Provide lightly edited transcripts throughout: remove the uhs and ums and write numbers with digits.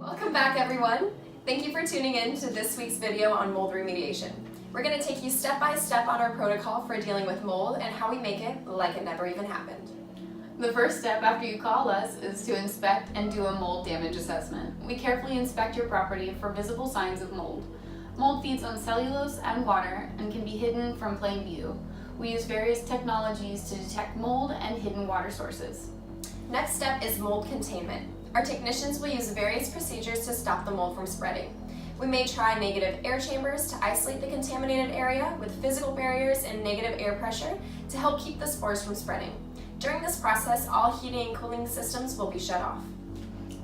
Welcome back, everyone. Thank you for tuning in to this week's video on mold remediation. We're going to take you step by step on our protocol for dealing with mold and how we make it like it never even happened. The first step after you call us is to inspect and do a mold damage assessment. We carefully inspect your property for visible signs of mold. Mold feeds on cellulose and water and can be hidden from plain view. We use various technologies to detect mold and hidden water sources. Next step is mold containment. Our technicians will use various procedures to stop the mold from spreading. We may try negative air chambers to isolate the contaminated area with physical barriers and negative air pressure to help keep the spores from spreading. During this process, all heating and cooling systems will be shut off.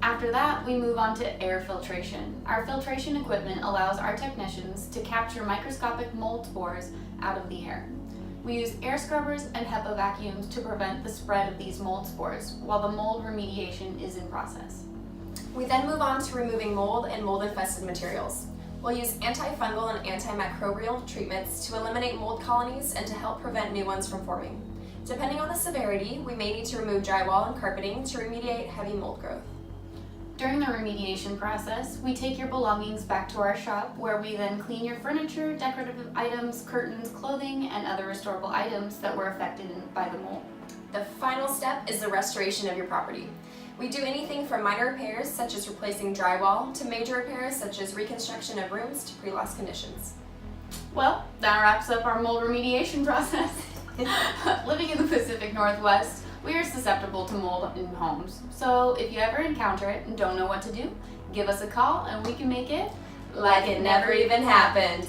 After that, we move on to air filtration. Our filtration equipment allows our technicians to capture microscopic mold spores out of the air. We use air scrubbers and HEPA vacuums to prevent the spread of these mold spores while the mold remediation is in process. We then move on to removing mold and mold-infested materials. We'll use antifungal and antimicrobial treatments to eliminate mold colonies and to help prevent new ones from forming. Depending on the severity, we may need to remove drywall and carpeting to remediate heavy mold growth. During the remediation process, we take your belongings back to our shop where we then clean your furniture, decorative items, curtains, clothing, and other restorable items that were affected by the mold. The final step is the restoration of your property. We do anything from minor repairs such as replacing drywall to major repairs such as reconstruction of rooms to pre-loss conditions. Well, that wraps up our mold remediation process. Living in the Pacific Northwest, we are susceptible to mold in homes. So if you ever encounter it and don't know what to do, give us a call and we can make it like it never even happened.